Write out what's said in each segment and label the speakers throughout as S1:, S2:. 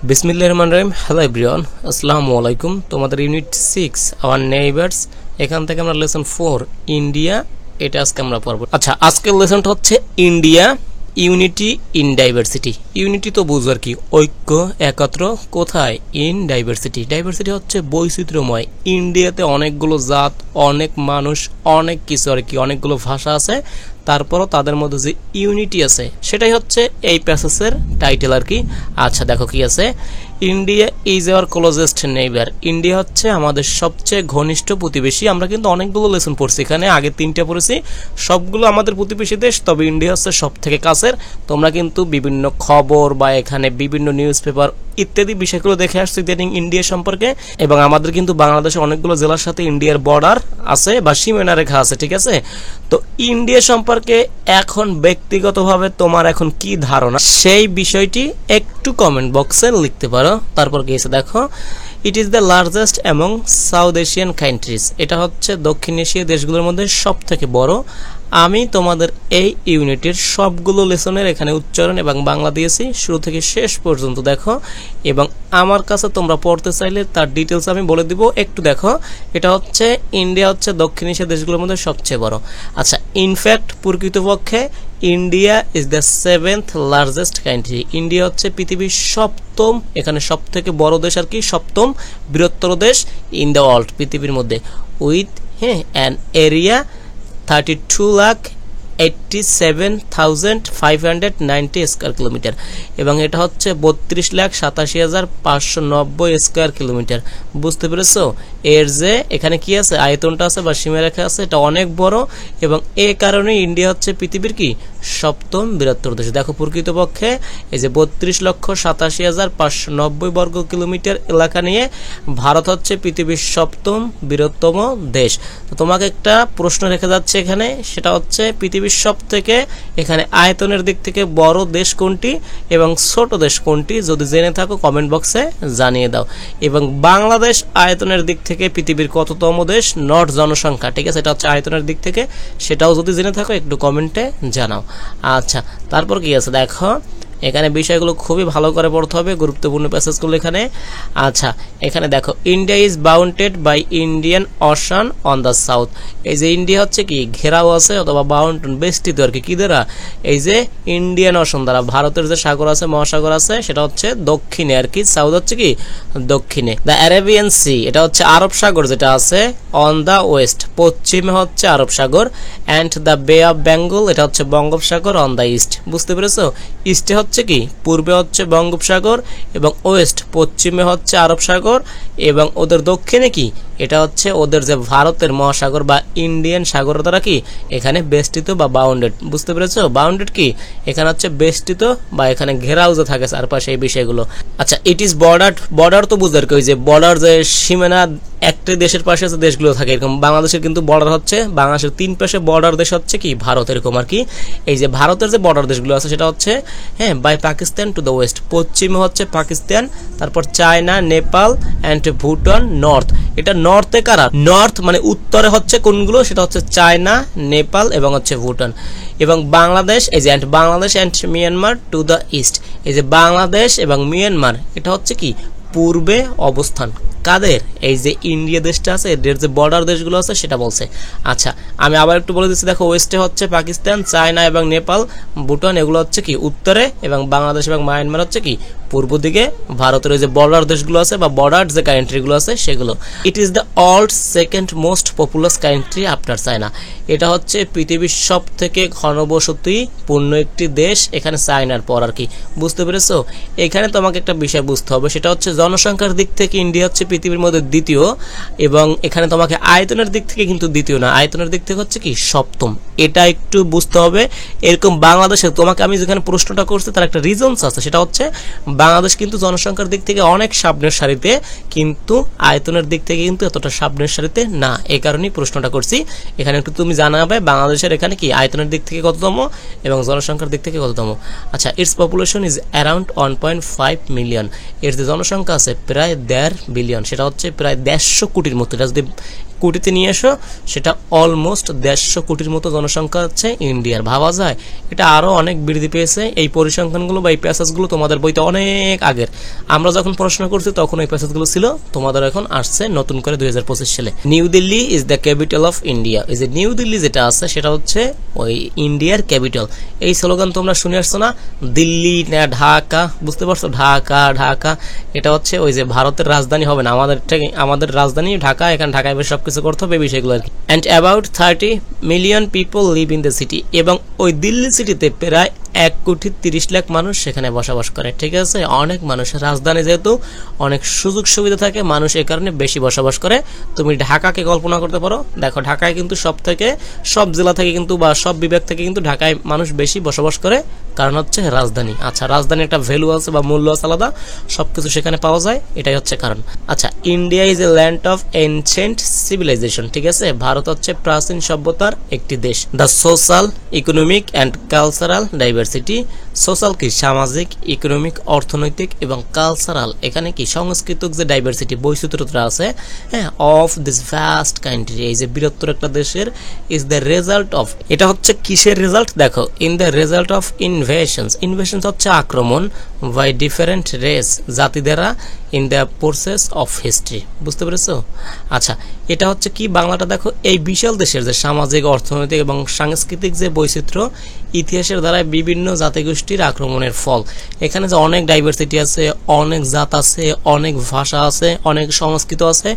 S1: বিসমিল্লাহির রহমানির রহিম। Hello everyone, আসসালামু আলাইকুম। তোমাদের ইউনিট 6 আওয়ার নেইবারস, এখান থেকে আমরা লেসন 4 ইন্ডিয়া, এটা আজকে আমরা পড়ব। আচ্ছা, আজকের লেসনটা হচ্ছে India unity in diversity. Unity তো বুঝো আর কি, ঐক্য একত্র কোথায়? In diversity. ডাইভার্সিটি হচ্ছে বৈচিত্র্যময়। ইন্ডিয়াতে অনেকগুলো জাত, অনেক মানুষ, অনেক কিছু আর কি, অনেকগুলো ভাষা আছে, তারপরও তাদের মধ্যে যে ইউনিটি আছে সেটাই হচ্ছে এই প্যাসেজের টাইটেল আর কি। আচ্ছা দেখো কি আছে, India is our closest neighbour. India হচ্ছে আমাদের সবচেয়ে ঘনিষ্ঠ প্রতিবেশী। আমরা কিন্তু অনেকগুলো লেসন পড়ছি, এখানে আগে 3টা পড়েছি, সবগুলো আমাদের প্রতিবেশী দেশ, তবে ইন্ডিয়া হচ্ছে সব থেকে কাছের। তোমরা কিন্তু বিভিন্ন খবর বা এখানে বিভিন্ন নিউজ পেপার ইত্যাদি বিষয়গুলো দেখে আসছো ইদানিং ইন্ডিয়া সম্পর্কে। এবং আমাদের কিন্তু বাংলাদেশের অনেকগুলো জেলার সাথে ইন্ডিয়ার বর্ডার আছে বা সীমানা রেখা আছে, ঠিক আছে? তো ইন্ডিয়া সম্পর্কে এখন ব্যক্তিগতভাবে তোমার এখন কি ধারণা, সেই বিষয়টি একটু কমেন্ট বক্সে লিখতে পারো। তারপর কি আছে দেখো, it is the largest among south Asian countries. এটা হচ্ছে দক্ষিণ এশিয়া দেশগুলোর মধ্যে সব থেকে বড়। আমি তোমাদের এই ইউনিটের সবগুলো লেসনের এখানে উচ্চারণ এবং বাংলা দিয়েছি, শুরু থেকে শেষ পর্যন্ত দেখো। এবং আমার কাছে তোমরা পড়তে চাইলে তার ডিটেলস আমি বলে দিব, একটু দেখো। এটা হচ্ছে ইন্ডিয়া হচ্ছে দক্ষিণ এশিয়া দেশগুলোর মধ্যে সবচেয়ে বড়। আচ্ছা, ইনফ্যাক্ট প্রকৃতপক্ষে India is the 7th largest country. India হচ্ছে পৃথিবীর সপ্তম, এখানে সব থেকে বড় দেশ আর কি, সপ্তম বৃহত্তর দেশ ইন দ্য ওয়ার্ল্ড, পৃথিবীর মধ্যে, with an area 32,87,590 square kilometre. এবং এটা হচ্ছে 32,87,590 স্কয়ার কিলোমিটার। বুঝতে পেরেছো? এর যে এখানে কি আছে, আয়তনটা আছে বা সীমারেখা আছে, এটা অনেক বড়। এবং এ কারণে ইন্ডিয়া হচ্ছে পৃথিবীর কি সপ্তম বৃহত্তর দেশ। দেখো প্রকৃতপক্ষে এই যে 32,87,590 বর্গ কিলোমিটার এলাকা নিয়ে ভারত হচ্ছে পৃথিবীর সপ্তম বৃহত্তম দেশ। তো তোমাকে একটা প্রশ্ন রেখে যাচ্ছে এখানে, সেটা হচ্ছে পৃথিবীর সব থেকে এখানে আয়তনের দিক থেকে বড় দেশ কোনটি এবং ছোট দেশ কোনটি? যদি জেনে থাকো কমেন্ট বক্সে জানিয়ে দাও। এবং বাংলাদেশ আয়তনের দিক থেকে পৃথিবীর কততম দেশ, নট জনসংখ্যা, ঠিক আছে? এটা হচ্ছে আয়তনের দিক থেকে, সেটাও যদি জেনে থাকো একটু কমেন্টে জানাও। আচ্ছা, তারপর কি আছে দেখো, এখানে বিষয়গুলো খুবই ভালো করে পড়তে হবে, গুরুত্বপূর্ণ প্যাসেজগুলো এখানে। আচ্ছা, এখানে দেখো, India is bounded by Indian Ocean on the south. এই যে ইন্ডিয়া হচ্ছে কি ঘেরাও আছে অথবা বাউন্ডেড, বেষ্টিত আর কি, কি দ্বারা? এই যে ইন্ডিয়ান ওশান দ্বারা। ভারতের যে সাগর আছে, মহাসাগর আছে, সেটা হচ্ছে দক্ষিণে আর কি, সাউথ হচ্ছে কি দক্ষিণে। দ্য অ্যারাবিয়ান সি, এটা হচ্ছে আরব সাগর যেটা আছে, অন দ্য ওয়েস্ট, পশ্চিমে হচ্ছে আরব সাগর। অ্যান্ড দ্য বে অফ বেঙ্গল, এটা হচ্ছে বঙ্গোপসাগর, অন দ্য ইস্ট। বুঝতে পেরেছো? ইস্টে হচ্ছে কি, পূর্বে হচ্ছে বঙ্গোপসাগর, এবং ওয়েস্ট পশ্চিমে হচ্ছে আরব সাগর, এবং ওদের দক্ষিণে কি, এটা হচ্ছে ওদের যে ভারতের মহাসাগর বা ইন্ডিয়ান সাগর দ্বারা কি এখানে বেষ্টিত বা বাউন্ডেড। বুঝতে পেরেছো? বাউন্ডেড কি এখানে হচ্ছে বেষ্টিত বা এখানে ঘেরাও যে থাকে চারপাশে, এই বিষয়গুলো। আচ্ছা, ইট ইজ বর্ডার। বর্ডার তো বুঝতে আর কি, ওই যে বর্ডার, যে সীমানা একটা দেশের পাশে যে দেশগুলো থাকে, এরকম বাংলাদেশের কিন্তু বর্ডার হচ্ছে, বাংলাদেশের 3 পাশে বর্ডার দেশ হচ্ছে কি ভারত, এরকম আর কি। এই যে ভারতের যে বর্ডার দেশগুলো আছে সেটা হচ্ছে by Pakistan to the west, পশ্চিমে হচ্ছে পাকিস্তান, তারপর China, Nepal and Bhutan north. এটা নর্থে কারা? নর্থ মানে উত্তরে হচ্ছে কোনগুলো, সেটা হচ্ছে চায়না, নেপাল এবং হচ্ছে ভুটান। এবং বাংলাদেশ, এই যে Bangladesh and Myanmar to the east. এই যে বাংলাদেশ এবং মিয়ানমার, এটা হচ্ছে কি পূর্বে অবস্থান কাদের? এই যে ইন্ডিয়া দেশটা আছে, এর যে বর্ডার দেশগুলো আছে সেটা বলছে। আচ্ছা, আমি আবার একটু বলে দিচ্ছি, দেখো, ওয়েস্টে হচ্ছে পাকিস্তান, চায়না এবং নেপাল, ভুটান, এগুলো হচ্ছে কি উত্তরে, এবং বাংলাদেশ এবং মায়ানমার হচ্ছে কি পূর্ব দিকে। ভারতের ওই যে বর্ডার দেশগুলো আছে বা বর্ডার যে কান্ট্রিগুলো আছে সেগুলো। It is the world second most populous country after China. এটা হচ্ছে পৃথিবীর সব থেকে ঘনবসতি পূর্ণ একটি দেশ, এখানে চায়নার পর আর কি। বুঝতে পেরেছো? এখানে তোমাকে একটা বিষয় বুঝতে হবে, সেটা হচ্ছে জনসংখ্যার দিক থেকে ইন্ডিয়া হচ্ছে পৃথিবীর মধ্যে দ্বিতীয়, এবং এখানে তোমাকে আয়তনের দিক থেকে কিন্তু দ্বিতীয় না, আয়তনের দিক থেকে হচ্ছে কি সপ্তম। এটা একটু বুঝতে হবে। এরকম বাংলাদেশে তোমাকে আমি যেখানে প্রশ্নটা করছি তার একটা রিজনস আছে, সেটা হচ্ছে বাংলাদেশ কিন্তু জনসংখ্যার দিক থেকে অনেক সামনের সারিতে, কিন্তু আয়তনের দিক থেকে কিন্তু এতটা সামনের সারিতে না। এই কারণেই প্রশ্নটা করছি। এখানে একটু তুমি জানাবে বাংলাদেশের এখানে কি আয়তনের দিক থেকে কততম এবং জনসংখ্যার দিক থেকে কততম। আচ্ছা, it's population is around 1.5 million. এর যে জনসংখ্যা আছে প্রায় 1.5 বিলিয়ন, সেটা হচ্ছে প্রায় 150 কোটির মতো। এটা যদি কোটিতে নিয়ে এসো, সেটা অলমোস্ট 150 কোটির মতো জনসংখ্যা হচ্ছে ইন্ডিয়ার। ভাবা যায় এটা আরও অনেক বৃদ্ধি পেয়েছে। এই পরিসংখ্যানগুলো বা এই প্যাসেজগুলো তোমাদের বইতে অনেক আগের, আমরা যখন পড়াশোনা করছি তখন এই প্যাসেজগুলো ছিল, তোমাদের এখন আসছে নতুন করে 2025 সালে। New Delhi is the capital of India. এই যে নিউ দিল্লি যেটা আছে সেটা হচ্ছে ওই ইন্ডিয়ার ক্যাপিটাল। এই স্লোগান তোমরা শুনে আসছো না, দিল্লি না ঢাকা, বুঝতে পারছো? ঢাকা ঢাকা, এটা হচ্ছে ওই যে ভারতের রাজধানী হবে না, আমাদের রাজধানী ঢাকা, এখানে ঢাকায় বেশ সবকিছু করতে হবে বিষয়গুলো আর কি। And about 30 million people live in the city. এবং ওই দিল্লি সিটিতে প্রায় 1,30,00,000 মানুষ সেখানে বসবাস করে। ঠিক আছে, অনেক মানুষ, রাজধানী যেহেতু অনেক সুযোগ সুবিধা থাকে, মানুষ এই কারণে বেশি বসবাস করে। তুমি ঢাকাকে কল্পনা করতে পারো, দেখো ঢাকায় কিন্তু সব জেলা থেকে কিন্তু বা সব বিভাগ থেকে কিন্তু ঢাকায় মানুষ বেশি বসবাস করে, কারণ হচ্ছে রাজধানী। আচ্ছা, রাজধানী একটা ভ্যালু আছে বা মূল্য আছে আলাদা, সবকিছু সেখানে পাওয়া যায়, এটাই হচ্ছে কারণ। আচ্ছা, India is a land of ancient civilization. ঠিক আছে, ভারত হচ্ছে প্রাচীন সভ্যতার একটি দেশ। The social, economic and cultural diversity. Social কি? সামাজিক, ইকোনমিক, অর্থনৈতিক এবং কালচারাল, এখানে কি সাংস্কৃতিক যে ডাইভার্সিটি, বৈচিত্র্যতা আছে, হ্যাঁ, অফ দিস ভাস্ট কান্ট্রি, এই যে বৃহত্তর একটা দেশের, ইজ দ্য রেজাল্ট অফ, এটা হচ্ছে কিসের রেজাল্ট? দেখো, ইন দ্য রেজাল্ট অফ ইনভেশনস হচ্ছে আক্রমণ, বাই ডিফারেন্ট রেস, জাতি দ্বারা, in the process of history. বুঝতে পেরেছো? আচ্ছা, এটা হচ্ছে কি, বাংলাটা দেখো, এই বিশাল দেশের যে সামাজিক, অর্থনৈতিক এবং সাংস্কৃতিক যে বৈচিত্র্য, ইতিহাসের দ্বারাই বিভিন্ন জাতিগোষ্ঠীর আক্রমণের ফল। এখানে যে অনেক ডাইভার্সিটি আছে, অনেক জাত আছে, অনেক ভাষা আছে, অনেক সংস্কৃত আছে,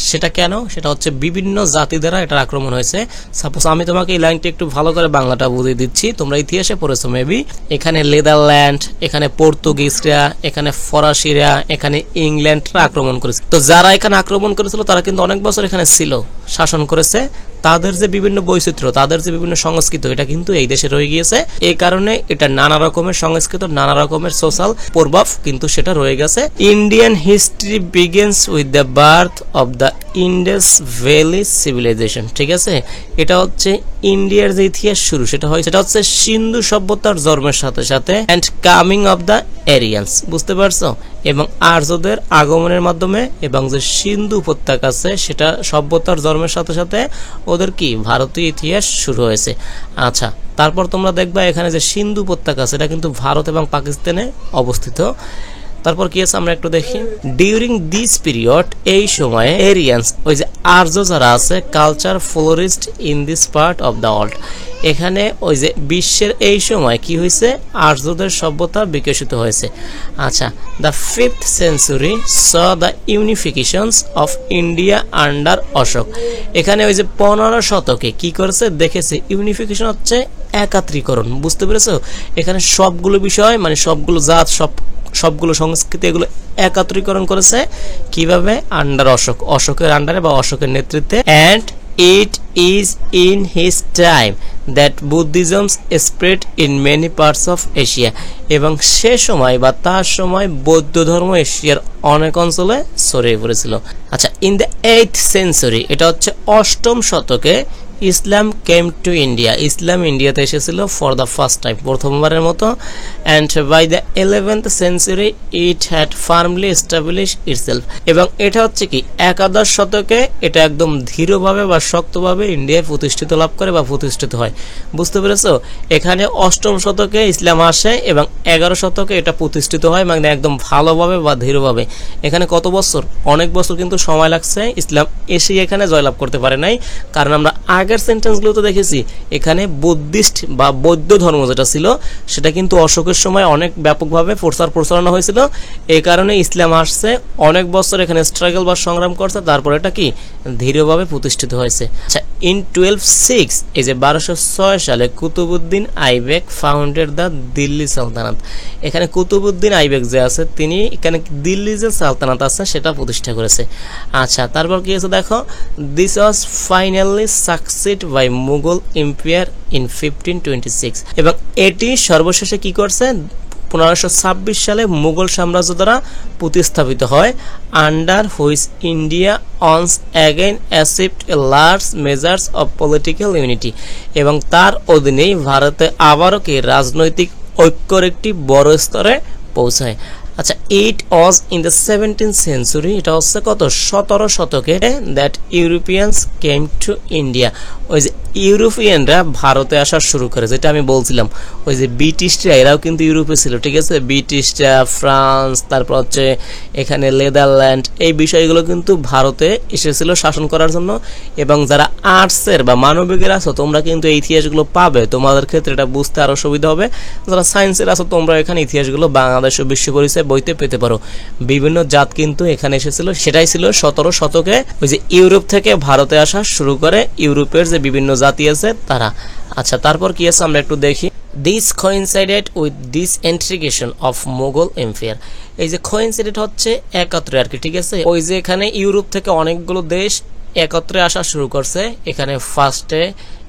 S1: সেটা কেন? সেটা হচ্ছে বিভিন্ন জাতি দ্বারা এটার আক্রমণ হয়েছে। সাপোজ আমি তোমাকে এই লাইনটা একটু ভালো করে বাংলাটা বুঝিয়ে দিচ্ছি, তোমরা ইতিহাসে পড়েছো মেবি। এখানে নেদারল্যান্ড, এখানে পর্তুগিজরা, এখানে ফরাসিরা, এখানে ইংল্যান্ডরা আক্রমণ করেছে। তো যারা এখানে আক্রমণ করেছিল তারা কিন্তু অনেক বছর এখানে ছিল, শাসন করেছে। তাদের যে বিভিন্ন বৈচিত্র্য, তাদের যে বিভিন্ন সংস্কৃতি, এটা কিন্তু এই দেশে রয়ে গিয়েছে। এই কারণে এটা নানা রকমের সংস্কৃত, নানা রকমের সোশ্যাল প্রভাব কিন্তু সেটা রয়ে গেছে। Indian history begins with the birth of the Indus valley civilization. ঠিক আছে, এটা হচ্ছে ইন্ডিয়ার যে ইতিহাস শুরু, সেটা হচ্ছে সিন্ধু সভ্যতার জন্মের সাথে সাথে, and coming of the Aryans. বুঝতে পারছো? এবং আর্যদের আগমনের মাধ্যমে, এবং যে সিন্ধু উপত্যকা আছে সেটা সভ্যতার জন্মের সাথে সাথে ওদের কি ভারতীয় ইতিহাস শুরু হয়েছে। আচ্ছা, তারপর তোমরা দেখবা এখানে যে সিন্ধু উপত্যকা আছে, এটা কিন্তু ভারত এবং পাকিস্তানে অবস্থিত। তারপর কি আছে আমরা একটু দেখি। ডিউরিং দিস পিরিয়ড, এই সময়ে এরিয়ান্স, ওই যে আর্য যারা আছে, culture florist in this part of the world. এখানে ওই যে বিশ্বের এই সময় কি হয়েছে, আর্যদের সভ্যতা বিকশিত হয়েছে। আচ্ছা, the 5th century saw the unifications of India under Ashoka. এখানে ওই যে 15 শতকে কি করেছে, দেখেছে ইউনিফিকেশন হচ্ছে একাত্রীকরণ। বুঝতে পেরেছো? এখানে সবগুলো বিষয়, মানে সবগুলো জাত, সবগুলো সংস্কৃতি, এগুলো একত্রীকরণ করেছে কিভাবে? আন্ডার অশোক, অশোকের আন্ডারে বা অশোকের নেতৃত্বে। And it is in his time that Buddhism spread in many parts of Asia. এবং সে সময় বা তার সময় বৌদ্ধ ধর্ম এশিয়ার অনেক অঞ্চলে ছড়িয়ে পড়েছিল। আচ্ছা, ইন দ্য 8th century, এটা হচ্ছে 8ম শতকে, ইসলাম কেম টু ইন্ডিয়া, ইসলাম ইন্ডিয়াতে এসেছিল ফর দ্য ফার্স্ট টাইম, প্রথমবারের মতো। And by the 11th century it had firmly establish itself. এবং এটা হচ্ছে কি, 11শ শতকে এটা একদম দৃঢ়ভাবে বা শক্তভাবে ইন্ডিয়ায় প্রতিষ্ঠিত লাভ করে বা প্রতিষ্ঠিত হয়। বুঝতে পেরেছো? এখানে 8ম শতকে ইসলাম আসে এবং 11 শতকে এটা প্রতিষ্ঠিত হয়, মানে একদম ভালোভাবে বা দৃঢ়ভাবে। এখানে কত বছর? অনেক বছর কিন্তু সময় লাগছে। ইসলাম এসে এখানে জয়লাভ করতে পারে নাই, কারণ আমরা আগের সেন্টেন্সগুলো তো দেখেছি, এখানে বুদ্ধিস্ট বা বৌদ্ধ ধর্ম যেটা ছিল সেটা কিন্তু অশোকের সময় অনেক ব্যাপকভাবে প্রচারণা হয়েছিল। এই কারণে ইসলাম আসছে, অনেক বছর এখানে স্ট্রাগল বা সংগ্রাম করছে, তারপর এটা কি দৃঢ়ভাবে প্রতিষ্ঠিত হয়েছে। আচ্ছা, ইন 1206, এই যে 1206 সালে কুতুবউদ্দিন আইবেক ফাউন্ডেড দ্য দিল্লি সালতানাত। এখানে কুতুবউদ্দিন আইবেক যে আছে, তিনি এখানে দিল্লি যে সালতানাত আছে সেটা প্রতিষ্ঠা করেছে। আচ্ছা, তারপর কি আছে দেখো, this was finally succeed by Mughal empire in 1526। এবং এটি সর্বশেষে কি করছে, 1526 সালে মুঘল সাম্রাজ্য দ্বারা প্রতিস্থাপিত হয়। Under which India once again achieved a large measures of political unity. এবং তার অধীনেই ভারতে আবারও কি রাজনৈতিক ঐক্যর একটি বড় স্তরে পৌঁছায়। আচ্ছা, it was in the 17th century, এটা হচ্ছে কত 17 শতকে, that Europeans came to India, ওই যে ইউরোপিয়ানরা ভারতে আসা শুরু করে, যেটা আমি বলছিলাম ওই যে ব্রিটিশরা, এরাও কিন্তু ইউরোপে ছিল, ঠিক আছে, ব্রিটিশরা, ফ্রান্স, তারপর হচ্ছে এখানে নেদারল্যান্ড, এই বিষয়গুলো কিন্তু ভারতে এসেছিল শাসন করার জন্য। এবং যারা আর্টসের বা মানবিকের আছো তোমরা কিন্তু এই ইতিহাসগুলো পাবে, তোমাদের ক্ষেত্রে এটা বুঝতে আরো সুবিধা হবে। যারা সায়েন্সের আছো তোমরা এখানে ইতিহাসগুলো বাংলাদেশ ও বিশ্ব পরিচয় বইতে পেতে পারো। বিভিন্ন জাত কিন্তু এখানে এসেছিল, সেটাই ছিল 17 শতকে ওই যে ইউরোপ থেকে ভারতে আসা শুরু করে ইউরোপের যে বিভিন্ন জাতি আছে তারা। আচ্ছা, তারপর কি আছে আমরা একটু দেখি। This coincided with disintegration of Mughal empire, এই যে coincided হচ্ছে একত্রে আর কি, ঠিক আছে, ওই যে এখানে ইউরোপ থেকে অনেকগুলো দেশ একত্রে আসা শুরু করছে, এখানে ফার্স্টে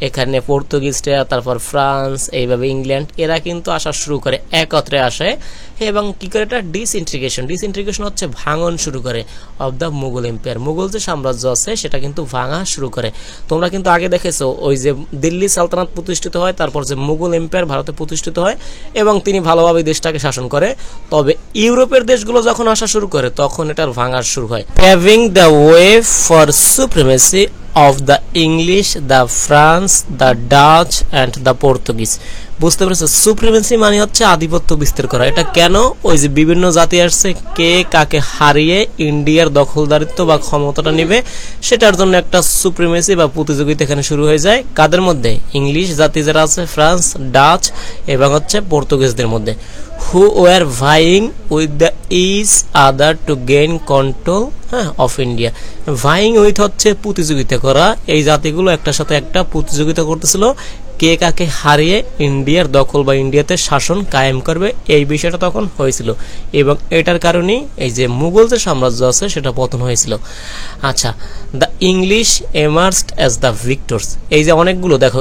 S1: এখানে পর্তুগিজরা, তারপর ফ্রান্স, এইভাবে ইংল্যান্ড, এরা কিন্তু আসা শুরু করে, একত্রে আসে এবং কি করে এটা ডিসইন্টিগ্রেশন হচ্ছে ভাঙন শুরু করে of the Mughal empire, Mughal যে সাম্রাজ্য আছে সেটা কিন্তু ভাঙা শুরু করে। তোমরা কিন্তু আগে দেখেছো ওই যে দিল্লি সালতানাত প্রতিষ্ঠিত হয়, তারপর যে মুঘল এম্পায়ার ভারতে প্রতিষ্ঠিত হয় এবং তিনি ভালোভাবে দেশটাকে শাসন করে। তবে ইউরোপের দেশগুলো যখন আসা শুরু করে তখন এটার ভাঙা শুরু হয়, paving the way for supremacy of the English, the France, the Dutch and the Portuguese। বুঝতে পেরেছো, সুপ্রিমেসি মানে হচ্ছে আধিপত্য বিস্তার করা। এটা কেন, ওই যে বিভিন্ন জাতি আসছে, কে কাকে হারিয়ে ইন্ডিয়ার দখলদারিত্ব বা ক্ষমতাটা নেবে সেটার জন্য একটা সুপ্রিমেসি বা প্রতিযোগিতা এখানে শুরু হয়ে যায়। কাদের মধ্যে? ইংলিশ জাতি যারা আছে, ফ্রান্স, ডাচ এবং হচ্ছে পর্তুগিজদের মধ্যে। who were vying with the each other to gain control of India। vying with হচ্ছে প্রতিযোগিতা করা, এই জাতিগুলো একটার সাথে একটা প্রতিযোগিতা করতেছিল কে কাকে হারিয়ে ইন্ডিয়ার দখল বা ইন্ডিয়াতে শাসন কায়েম করবে, এই বিষয়টা তখন হয়েছিল এবং এটার কারণেই এই যে মুঘল যে সাম্রাজ্য আছে সেটা পতন হয়েছিল। আচ্ছা, the English emerged as the victors, এই যে অনেকগুলো দেখো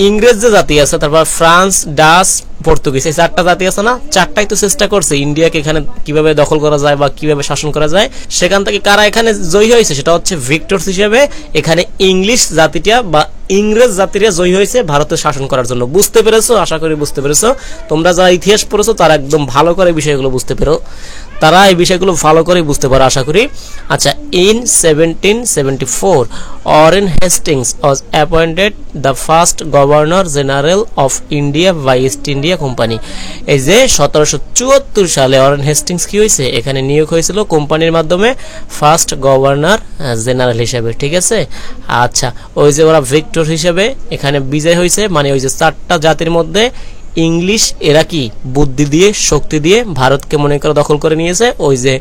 S1: ইংরেজ যে জাতি আছে, তারপর ফ্রান্স, ডাচ, পর্তুগিজ, এই চারটা জাতি আছে না, চারটাই তো চেষ্টা করছে ইন্ডিয়াকে এখানে কিভাবে দখল করা যায় বা কিভাবে শাসন করা যায়। সেখান থেকে কারা এখানে জয়ী হয়েছে, সেটা হচ্ছে ভিক্টরস হিসেবে এখানে ইংলিশ জাতিটা বা ইংরেজ জাতিরা জয়ী হয়েছে ভারতের শাসন করার জন্য। বুঝতে পেরেছো? আশা করি বুঝতে পেরেছো। তোমরা যারা ইতিহাস পড়েছো তারা একদম ভালো করে বিষয়গুলো বুঝতে পারো, তারা এই বিষয়গুলো ভালো করে বুঝতে পারো আশা করি। আচ্ছা, in 1774 Warren Hastings was appointed the first governor general of India by East India Company. এই যে 1774 সালে ওয়ারেন হেস্টিংস কি হয়েছে, এখানে নিয়োগ হয়েছিল কোম্পানির মাধ্যমে ফার্স্ট গভর্নর জেনারেল হিসেবে, ঠিক আছে। আচ্ছা, ওই যে ওরা ভিক্টর হিসেবে এখানে বিজয় হয়েছে, মানে ওই যে চারটা জাতির মধ্যে ইংলিশ এরা কি বুদ্ধি দিয়ে শক্তি দিয়ে ভারতকে মনে করে দখল করে নিয়েছে, ওই যে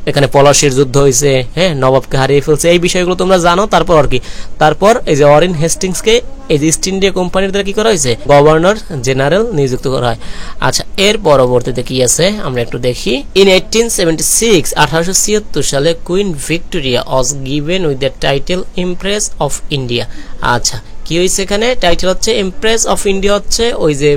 S1: এখানে পলাশির যুদ্ধ হয়েছে, হ্যাঁ, নবাবকে হারিয়ে ফেলছে, এই বিষয়গুলো তোমরা জানো। তারপর আর কি, তারপর এই যে ওয়ারেন হেস্টিংসকে এই যে ইস্ট ইন্ডিয়া কোম্পানির দ্বারা কি করা হয়েছে, গভর্নর জেনারেল নিযুক্ত করা হয়। আচ্ছা, এর পরবর্তীতে কি আছে আমরা একটু দেখি। ইন 1876 সালে queen Victoria was given with the title empress of India. আচ্ছা, কি হয়েছে এখানে, টাইটেল হচ্ছে এমপ্রেস অফ ইন্ডিয়া, হচ্ছে ওই যে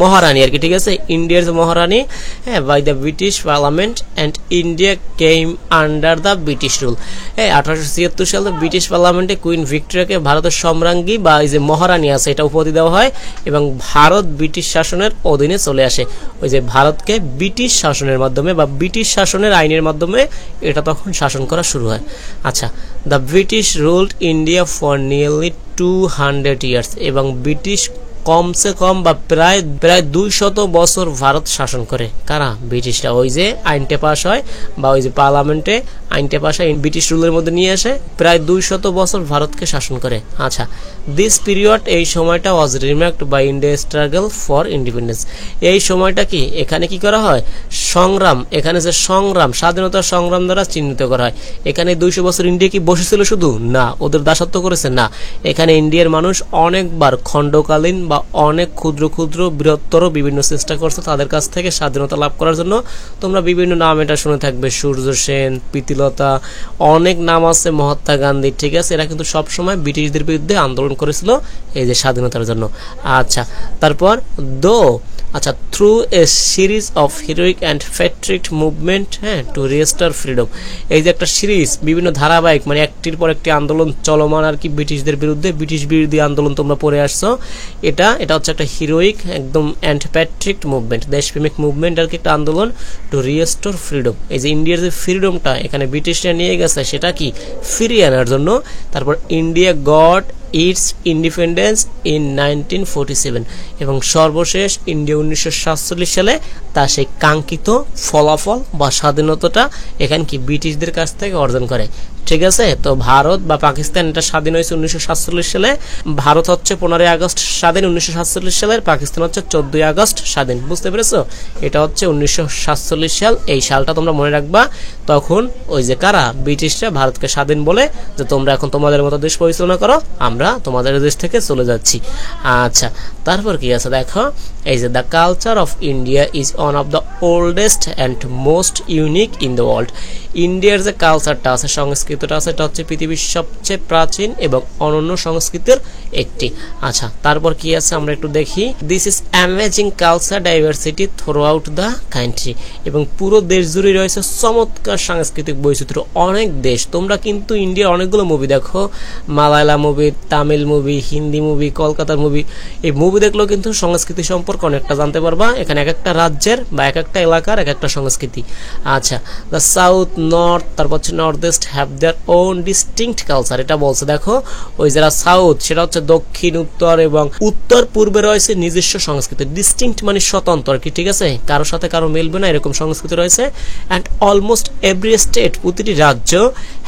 S1: মহারানী আর কি, ঠিক আছে, ইন্ডিয়ার যে মহারানী, হ্যাঁ, by the British parliament and India came under the British rule. হ্যাঁ, 1876 সালে ব্রিটিশ পার্লামেন্টে কুইন ভিক্টোরিয়াকে ভারতের সম্রাজ্ঞী বা এই যে মহারানী আছে এটা উপাধি দেওয়া হয় এবং ভারত ব্রিটিশ শাসনের অধীনে চলে আসে। ওই যে ভারতকে ব্রিটিশ শাসনের মাধ্যমে বা ব্রিটিশ শাসনের আইনের মাধ্যমে এটা তখন শাসন করা শুরু হয়। আচ্ছা, the British ruled India for nearly 200 years, এবং ব্রিটিশ কমসে কম বা প্রায় 200 বছর ভারত শাসন করে। কারা? ব্রিটিশরা। ওই যে আইনটা পাস হয় বা ওই যে পার্লামেন্টে আইনটা পাস হয় ব্রিটিশ রুলের মধ্যে নিয়ে আসে, প্রায় 200 বছর ভারতকে শাসন করে। আচ্ছা, দিস পিরিয়ড, এই সময়টা was remarked by India struggle for independence. এই সময়টা কি এখানে কি করা হয়, সংগ্রাম, এখানে যে সংগ্রাম, স্বাধীনতার সংগ্রাম দ্বারা চিহ্নিত করা হয়। এখানে 200 বছর ইন্ডিয়া কি বসেছিল শুধু? না, ওদের দাসত্ব করেছে না। এখানে ইন্ডিয়ার মানুষ অনেকবার খণ্ডকালীন বা অনেক ক্ষুদ্র ক্ষুদ্র বৃহত্তর বিভিন্ন চেষ্টা করছে তাদের কাছ থেকে স্বাধীনতা লাভ করার জন্য। তোমরা বিভিন্ন নাম এটা শুনে থাকবে, সূর্য সেন, প্রীতিলতা, অনেক নাম আছে, মহাত্মা গান্ধী, ঠিক আছে। এরা কিন্তু সবসময় ব্রিটিশদের বিরুদ্ধে আন্দোলন করেছিল এই যে স্বাধীনতার জন্য। আচ্ছা, তারপর দো আচ্ছা, through a series of heroic and Patriot movement, হ্যাঁ, টু রিস্টোর ফ্রিডম। এই যে একটা সিরিজ, বিভিন্ন ধারাবাহিক, মানে একটির পর একটি আন্দোলন চলমান আর কি ব্রিটিশদের বিরুদ্ধে, ব্রিটিশ বিরোধী আন্দোলন তোমরা পড়ে আসছো। এটা হচ্ছে একটা হিরোইক একদম অ্যান্ড প্যাট্রিয়ট মুভমেন্ট, দেশপ্রেমিক মুভমেন্ট আর কি, একটা আন্দোলন টু রিস্টোর ফ্রিডম। এই যে ইন্ডিয়ার যে ফ্রিডমটা এখানে ব্রিটিশরা নিয়ে গেছে সেটা কি ফিরিয়ে আনার জন্য। তারপর India goat its independence in 1947, এবং সর্বশেষ ইন্ডিয়া 1947 সালে তার সেই কাঙ্ক্ষিত ফলাফল বা স্বাধীনতাটা এখানে কি ব্রিটিশদের কাছ থেকে অর্জন করে। ঠিক আছে, তো ভারত বা পাকিস্তান এটা স্বাধীন হয়েছে 1947 সালে। ভারত হচ্ছে 15 আগস্ট স্বাধীন 1947 সালের, পাকিস্তান হচ্ছে 14 আগস্ট স্বাধীন। বুঝতে পেরেছো? এটা হচ্ছে 1947 সাল। এই সালটা তোমরা মনে রাখবা। তখন ওই যে কারা, ব্রিটিশরা ভারতকে স্বাধীন বলে যে তোমরা এখন তোমাদের মতো দেশ পরিচালনা করো, আমরা তোমাদের দেশ থেকে চলে যাচ্ছি। আচ্ছা, তারপর কি আছে দেখো, এই যে the culture of India is one of the oldest and most unique in the world. ইন্ডিয়ার যে কালচারটা আছে, সংস্কৃতিটা আছে, এটা হচ্ছে পৃথিবীর সবচেয়ে প্রাচীন এবং অনন্য সংস্কৃতির একটি। আচ্ছা, তারপর কি আছে আমরা একটু দেখি। This is amazing culture diversity through out the country, এবং পুরো দেশ জুড়ে রয়েছে চমৎকার সাংস্কৃতিক বৈচিত্র্য। অনেক দেশ, তোমরা কিন্তু ইন্ডিয়ার অনেকগুলো মুভি দেখো, Malayala movie, Tamil movie, Hindi movie, কলকাতার মুভি, এই মুভি দেখলেও কিন্তু সংস্কৃতি সম্পর্কে অনেকটা জানতে পারবা। এখানে এক একটা রাজ্যের বা এক একটা এলাকার এক একটা সংস্কৃতি। আচ্ছা, দ্য সাউথ, নর্থ, তারপর হচ্ছে north east have their own distinct culture. এটা বলছে দেখো, ওই যারা সাউথ সেটা হচ্ছে দক্ষিণ, উত্তর এবং উত্তর পূর্বে রয়েছে নিজস্ব সংস্কৃতি। ডিস্টিংক্ট মানে স্বতন্ত্র আর কি, ঠিক আছে, কারোর সাথে কারো মিলবে না এরকম সংস্কৃতি রয়েছে। অ্যান্ড অলমোস্ট এভরি স্টেট, প্রতিটি রাজ্য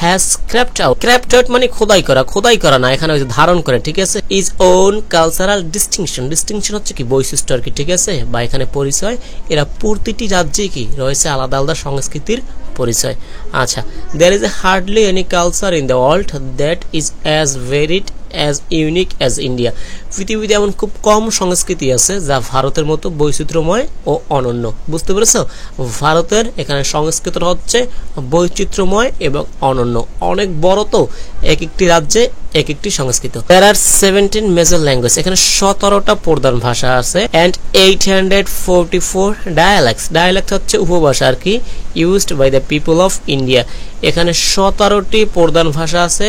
S1: has craft out. Craft out মানে খোদাই করা, খোদাই করা না, এখানে ধারণ করে, ঠিক আছে। Is own cultural distinction, distinction হচ্ছে কি বৈশিষ্ট্য আর কি, ঠিক আছে, বা এখানে পরিচয়। এরা প্রতিটি রাজ্যে কি রয়েছে আলাদা আলাদা সংস্কৃতির পরিচয়। আচ্ছা, there is hardly any culture in the world that is as varied as unique as India. পৃথিবীতে এমন খুব কম সংস্কৃতি আছে যা ভারতের মতো বৈচিত্র্যময় ও অনন্য। বুঝতে পেরেছো? ভারতের এখানে সংস্কৃতি হচ্ছে বৈচিত্র্যময় এবং অনন্য, অনেক বড়। তো এক একটি রাজ্যে এক একটি সংস্কৃতি। There are 17 major languages, এখানে 17টা প্রধান ভাষা আছে। and 844 dialects, dialect হচ্ছে উপভাষা আর কি, used by the people of India। এখানে 17টি প্রধান ভাষা আছে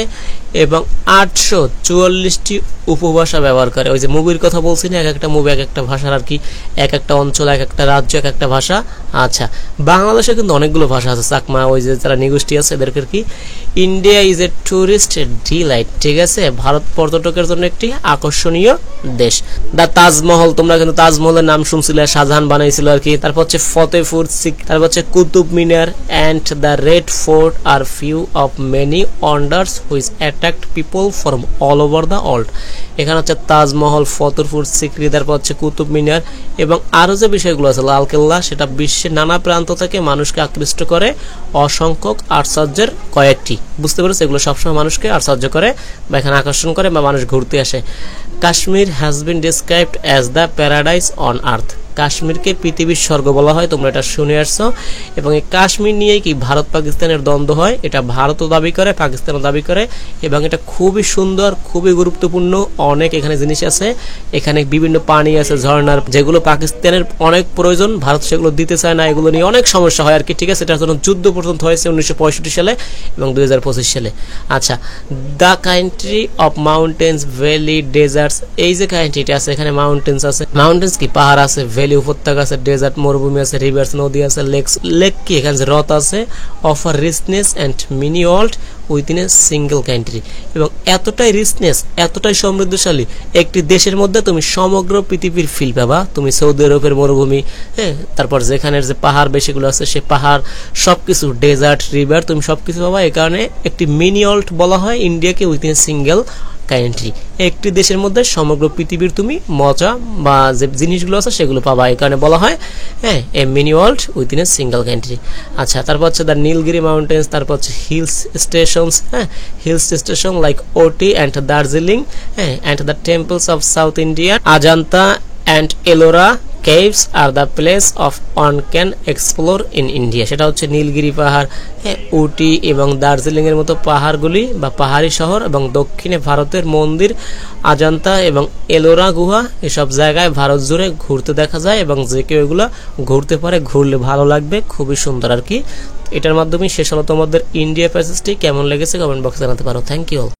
S1: এবং 844টি উপভাষা ব্যবহার করে। ওই যে মুভির কথা বলছি না, এক একটা মুভি এক একটা ভাষার আর কি, এক একটা অঞ্চল এক একটা রাজ্য এক একটা ভাষা। আচ্ছা, বাংলাদেশে কিন্তু অনেকগুলো ভাষা আছে, চাকমা, ওই যে যারা নিগোষ্ঠী আছে এদেরকে কি। India is a tourist delight, ঠিক আছে, ভারত পর্যটকের জন্য একটি আকর্ষণীয় দেশ। দা তাজমহল, তোমরা কিন্তু তাজমহলের নাম শুনছিলে, শাহজাহান বানাইছিল আর কি। তারপর হচ্ছে ফতেহপুর সিক্রি, তারপর হচ্ছে Qutub Minar and the red fort are few of many wonders which attract people from all over the world. এখানে হচ্ছে তাজমহল, ফতেহপুর সিক্রি, তারপর হচ্ছে কুতুব মিনার এবং আরো যে বিষয়গুলো আছে, লালকেল্লা, সেটা বিশ্বের নানা প্রান্ত থেকে মানুষকে আকৃষ্ট করে। অসংখ্য আশ্চর্যের কয়েকটি, বুঝতে পেরেছো, এগুলো সবসময় মানুষকে আশ্চর্য করে বা এখানে আকর্ষণ করে বা মানুষ ঘুরতে আসে। Kashmir has been described as the paradise on earth. কাশ্মীরকে পৃথিবীর স্বর্গ বলা হয়, তোমরা এটা শুনে আসছো। এবং এই কাশ্মীর নিয়েই কি ভারত পাকিস্তানের দ্বন্দ্ব হয়, এটা ভারতও দাবি করে পাকিস্তানও দাবি করে। এবং এটা খুবই সুন্দর, খুবই গুরুত্বপূর্ণ, অনেক এখানে জিনিস আছে। এখানে বিভিন্ন পানি আছে, ঝর্ণার, যেগুলো পাকিস্তানের অনেক প্রয়োজন, ভারত সেগুলো দিতে চায় না, এগুলো নিয়ে অনেক সমস্যা হয় আর কি, ঠিক আছে। এটার জন্য যুদ্ধ পর্যন্ত হয়েছে 1965 সালে এবং 2025 সালে। আচ্ছা, the country of mountains, valley, deserts. এই যে কান্ট্রিটা আছে এখানে মাউন্টেন্স আছে, মাউন্টেন্স কি পাহাড় আছে, ভ্যালি উপত্যকা আছে, ডেজার্ট মরুভূমি আছে, রিভার্স নদী আছে, লেকস, লেক কি এখানে হ্রদ আছে। Offer richness and mini world within a single country. এবং এতটাই রিচনেস, এতটাই সমৃদ্ধশালী একটি দেশের মধ্যে তুমি সমগ্র পৃথিবীর ফিল পাবা। তুমি সৌদি আরবের মরুভূমি, হ্যাঁ, তারপর যেখানের যে পাহাড় বেশিগুলো আছে সে পাহাড়, সবকিছু, ডেজার্ট, রিভার, তুমি সবকিছু পাবা। এই কারণে একটি মিনি ওয়ার্ল্ড বলা হয় ইন্ডিয়াকে, উইথিন এ সিঙ্গেল কান্ট্রি। একটি দেশের মধ্যে সমগ্র পৃথিবীর তুমি মজা বা যে জিনিসগুলো আছে সেগুলো পাবা, এই কারণে বলা হয় হ্যাঁ a mini world within a single country. আচ্ছা, তারপর হচ্ছে দ্য নীলগিরি মাউন্টেন্স, তারপর হচ্ছে হিলস স্টেশনস, হ্যাঁ, hills station like Ooty and Darjeeling, হ্যাঁ, and the temples of south India, Ajanta and Ellora caves are the place of one can explore in India। সেটা হচ্ছে নীলগিরি পাহাড়, উটি এবং দার্জিলিং এর মতো পাহাড়গুলি বা পাহাড়ি শহর, এবং দক্ষিণে ভারতের মন্দির, আজান্তা এবং এলোরা গুহা, এসব জায়গায় ভারত জুড়ে ঘুরতে দেখা যায়, এবং যে কেউ এগুলো ঘুরতে পারে, ঘুরলে ভালো লাগবে, খুবই সুন্দর আর কি। এটার মাধ্যমে শেষ হলো তোমাদের ইন্ডিয়া প্যাসেজটি। কেমন লেগেছে কমেন্ট বক্সে জানাতে পারো। Thank you.